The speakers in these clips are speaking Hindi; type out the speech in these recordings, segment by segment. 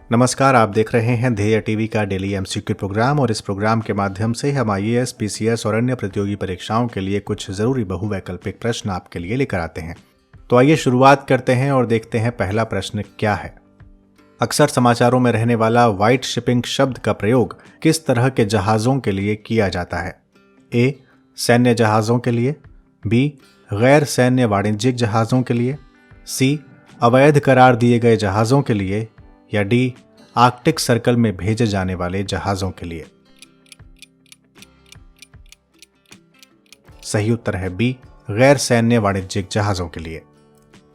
नमस्कार, आप देख रहे हैं ध्येय टीवी का डेली एमसीक्यू प्रोग्राम और इस प्रोग्राम के माध्यम से हम आईएएस, पीसीएस और अन्य प्रतियोगी परीक्षाओं के लिए कुछ जरूरी बहुवैकल्पिक प्रश्न आपके लिए लेकर आते हैं। तो आइए शुरुआत करते हैं और देखते हैं पहला प्रश्न क्या है। अक्सर समाचारों में रहने वाला व्हाइट शिपिंग शब्द का प्रयोग किस तरह के जहाजों के लिए किया जाता है? ए. सैन्य जहाजों के लिए, बी. गैर सैन्य वाणिज्यिक जहाजों के लिए, सी. अवैध करार दिए गए जहाजों के लिए, या डी. आर्कटिक सर्कल में भेजे जाने वाले जहाजों के लिए। सही उत्तर है बी. गैर सैन्य वाणिज्यिक जहाजों के लिए।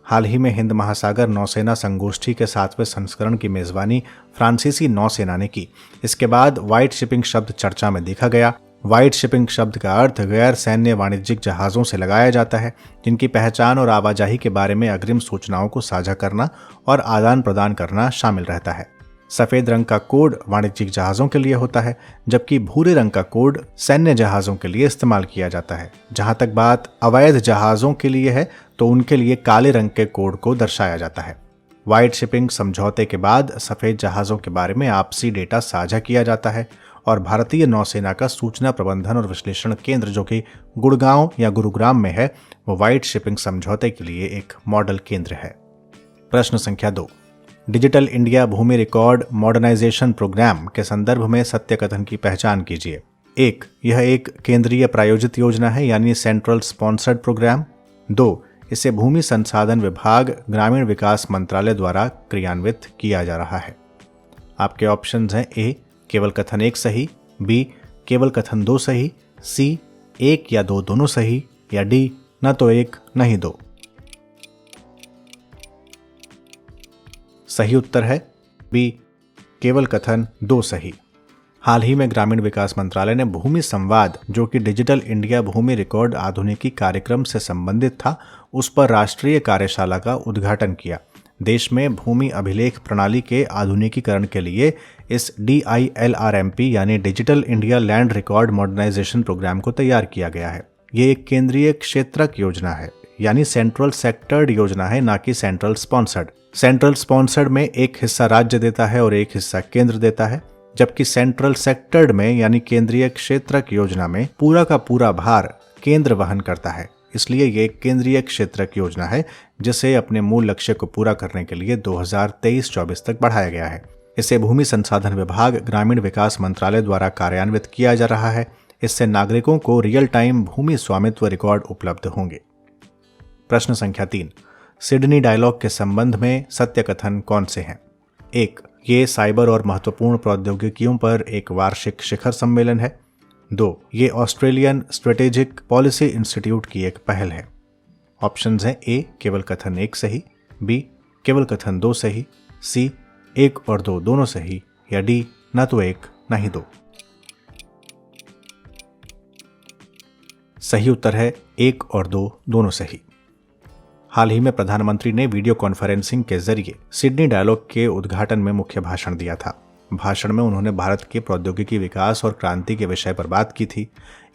हाल ही में हिंद महासागर नौसेना संगोष्ठी के 7वें संस्करण की मेजबानी फ्रांसीसी नौसेना ने की। इसके बाद व्हाइट शिपिंग शब्द चर्चा में देखा गया। व्हाइट शिपिंग शब्द का अर्थ गैर सैन्य वाणिज्यिक जहाजों से लगाया जाता है, जिनकी पहचान और आवाजाही के बारे में अग्रिम सूचनाओं को साझा करना और आदान प्रदान करना शामिल रहता है। सफेद रंग का कोड वाणिज्यिक जहाजों के लिए होता है, जबकि भूरे रंग का कोड सैन्य जहाजों के लिए इस्तेमाल किया जाता है। जहां तक बात अवैध जहाजों के लिए है, तो उनके लिए काले रंग के कोड को दर्शाया जाता है। व्हाइट शिपिंग समझौते के बाद सफेद जहाजों के बारे में आपसी डेटा साझा किया जाता है और भारतीय नौसेना का सूचना प्रबंधन और विश्लेषण केंद्र, जो कि गुड़गांव या गुरुग्राम में है, वो व्हाइट शिपिंग समझौते के लिए एक मॉडल केंद्र है। प्रश्न संख्या 2। डिजिटल इंडिया भूमि रिकॉर्ड मॉडर्नाइजेशन प्रोग्राम के संदर्भ में सत्य कथन की पहचान कीजिए। 1. यह एक केंद्रीय प्रायोजित योजना है, यानी सेंट्रल स्पॉन्सर्ड प्रोग्राम। 2. इसे भूमि संसाधन विभाग, ग्रामीण विकास मंत्रालय द्वारा क्रियान्वित किया जा रहा है। आपके ऑप्शंस हैं ए. केवल कथन 1 सही, बी. केवल कथन 2 सही, सी. 1 या 2 दोनों सही, या डी. न तो 1 न ही 2। सही उत्तर है बी. केवल कथन 2 सही। हाल ही में ग्रामीण विकास मंत्रालय ने भूमि संवाद, जो कि डिजिटल इंडिया भूमि रिकॉर्ड आधुनिकी कार्यक्रम से संबंधित था, उस पर राष्ट्रीय कार्यशाला का उद्घाटन किया। देश में भूमि अभिलेख प्रणाली के आधुनिकीकरण के लिए इस DILRMP यानी digital India land record modernisation programme को तैयार किया गया है। ये एक केंद्रीय क्षेत्रक योजना है, यानी सेंट्रल सेक्टर्ड योजना है, ना कि सेंट्रल स्पॉन्सर्ड। सेंट्रल स्पॉन्सर्ड में एक हिस्सा राज्य देता है और एक हिस्सा केंद्र देता है, जबकि सेंट्रल सेक्टर्ड में यानी केंद्रीय क्षेत्रक योजना में पूरा का पूरा भार केंद्र वहन करता है। इसलिए ये एक केंद्रीय क्षेत्रक योजना है, जिसे अपने मूल लक्ष्य को पूरा करने के लिए 2023-24 तक बढ़ाया गया है। इसे भूमि संसाधन विभाग, ग्रामीण विकास मंत्रालय द्वारा कार्यान्वित किया जा रहा है। इससे नागरिकों को रियल टाइम भूमि स्वामित्व रिकॉर्ड उपलब्ध होंगे। प्रश्न संख्या 3। सिडनी डायलॉग के संबंध में सत्य कथन कौन से हैं? 1. ये साइबर और महत्वपूर्ण प्रौद्योगिकियों पर एक वार्षिक शिखर सम्मेलन है। 2. ये ऑस्ट्रेलियन स्ट्रेटेजिक पॉलिसी इंस्टीट्यूट की एक पहल है। ऑप्शंस हैं ए. केवल कथन 1 सही, बी. केवल कथन 2 सही, सी. 1 और 2 दोनों सही, या डी. न तो 1 न ही 2। सही उत्तर है 1 और 2 दोनों सही। हाल ही में प्रधानमंत्री ने वीडियो कॉन्फ्रेंसिंग के जरिए सिडनी डायलॉग के उद्घाटन में मुख्य भाषण दिया था। भाषण में उन्होंने भारत के प्रौद्योगिकी विकास और क्रांति के विषय पर बात की थी।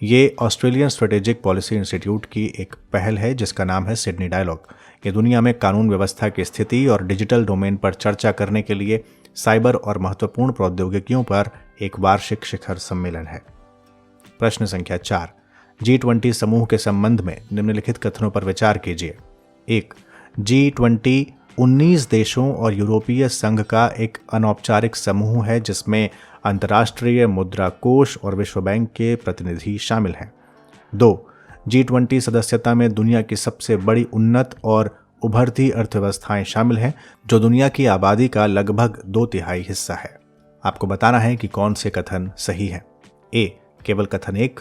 ये ऑस्ट्रेलियन स्ट्रेटेजिक पॉलिसी इंस्टीट्यूट की एक पहल है, जिसका नाम है सिडनी डायलॉग। ये दुनिया में कानून व्यवस्था की स्थिति और डिजिटल डोमेन पर चर्चा करने के लिए साइबर और महत्वपूर्ण प्रौद्योगिकियों पर एक वार्षिक शिखर सम्मेलन है। प्रश्न संख्या 4। G20 समूह के संबंध में निम्नलिखित कथनों पर विचार कीजिए। 1. G20 19 देशों और यूरोपीय संघ का एक अनौपचारिक समूह है, जिसमें अंतर्राष्ट्रीय मुद्रा कोष और विश्व बैंक के प्रतिनिधि शामिल हैं। 2. G20 सदस्यता में दुनिया की सबसे बड़ी उन्नत और उभरती अर्थव्यवस्थाएं शामिल हैं, जो दुनिया की आबादी का लगभग 2/3 हिस्सा है। आपको बताना है कि कौन से कथन सही हैं। ए. केवल कथन 1,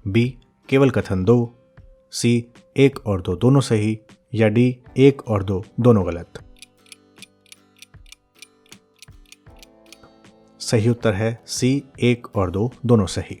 बी. केवल कथन 2, सी. 1 और 2 दोनों सही, या डी. 1 और 2 दोनों गलत। सही उत्तर है सी. 1 और 2 दोनों सही।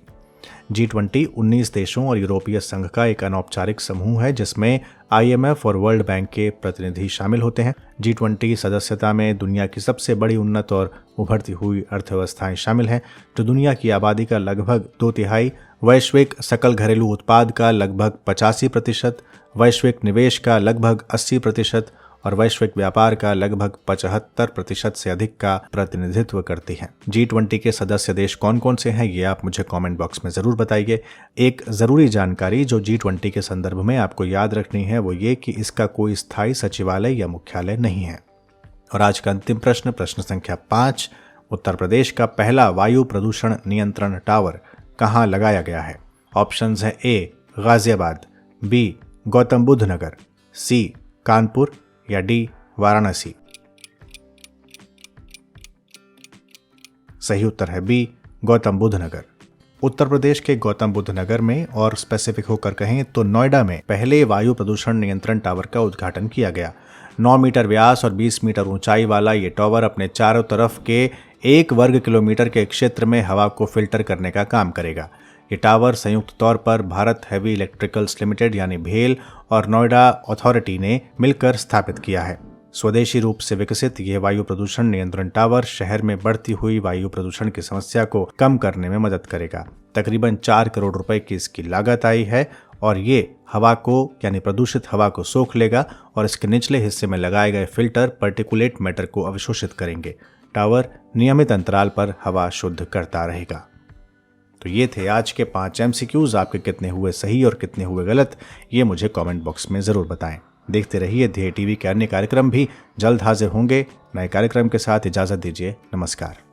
G20 19 देशों और यूरोपीय संघ का एक अनौपचारिक समूह है, जिसमें IMF और वर्ल्ड बैंक के प्रतिनिधि शामिल होते हैं। G20 सदस्यता में दुनिया की सबसे बड़ी उन्नत और उभरती हुई अर्थव्यवस्थाएं शामिल हैं, जो दुनिया की आबादी का लगभग 2/3, वैश्विक सकल घरेलू उत्पाद का लगभग 85%, वैश्विक निवेश का लगभग 80% और वैश्विक व्यापार का लगभग 75% से अधिक का प्रतिनिधित्व करती है। G20 के सदस्य देश कौन कौन से हैं, ये आप मुझे कमेंट बॉक्स में ज़रूर बताइए। एक ज़रूरी जानकारी जो G20 के संदर्भ में आपको याद रखनी है वो ये कि इसका कोई स्थायी सचिवालय या मुख्यालय नहीं है। और आज का अंतिम प्रश्न, प्रश्न संख्या 5, उत्तर प्रदेश का पहला वायु प्रदूषण नियंत्रण टावर कहाँ लगाया गया है? ऑप्शंस है ए गाजियाबाद, बी गौतम बुद्ध नगर, सी कानपुर या डी वाराणसी। सही उत्तर है बी गौतम बुद्ध नगर। उत्तर प्रदेश के गौतम बुद्ध नगर में और स्पेसिफिक होकर कहें तो नोएडा में पहले वायु प्रदूषण नियंत्रण टावर का उद्घाटन किया गया। 9 मीटर व्यास और 20 मीटर ऊंचाई वाला ये टावर अपने चारों तरफ के 1 वर्ग किलोमीटर के क्षेत्र में हवा को फिल्टर करने का काम करेगा। ये टावर संयुक्त तौर पर भारत हेवी इलेक्ट्रिकल्स लिमिटेड यानी भेल और नोएडा अथॉरिटी ने मिलकर स्थापित किया है। स्वदेशी रूप से विकसित ये वायु प्रदूषण नियंत्रण टावर शहर में बढ़ती हुई वायु प्रदूषण की समस्या को कम करने में मदद करेगा। तकरीबन 4 करोड़ रुपए की इसकी लागत आई है और ये हवा को यानी प्रदूषित हवा को सोख लेगा और इसके निचले हिस्से में लगाए गए फिल्टर पार्टिकुलेट मैटर को अवशोषित करेंगे। टावर नियमित अंतराल पर हवा शुद्ध करता रहेगा। तो ये थे आज के 5 MCQs। आपके कितने हुए सही और कितने हुए गलत, ये मुझे कमेंट बॉक्स में ज़रूर बताएं। देखते रहिए ध्येय टीवी के अन्य कार्यक्रम भी जल्द हाजिर होंगे। नए कार्यक्रम के साथ इजाज़त दीजिए। नमस्कार।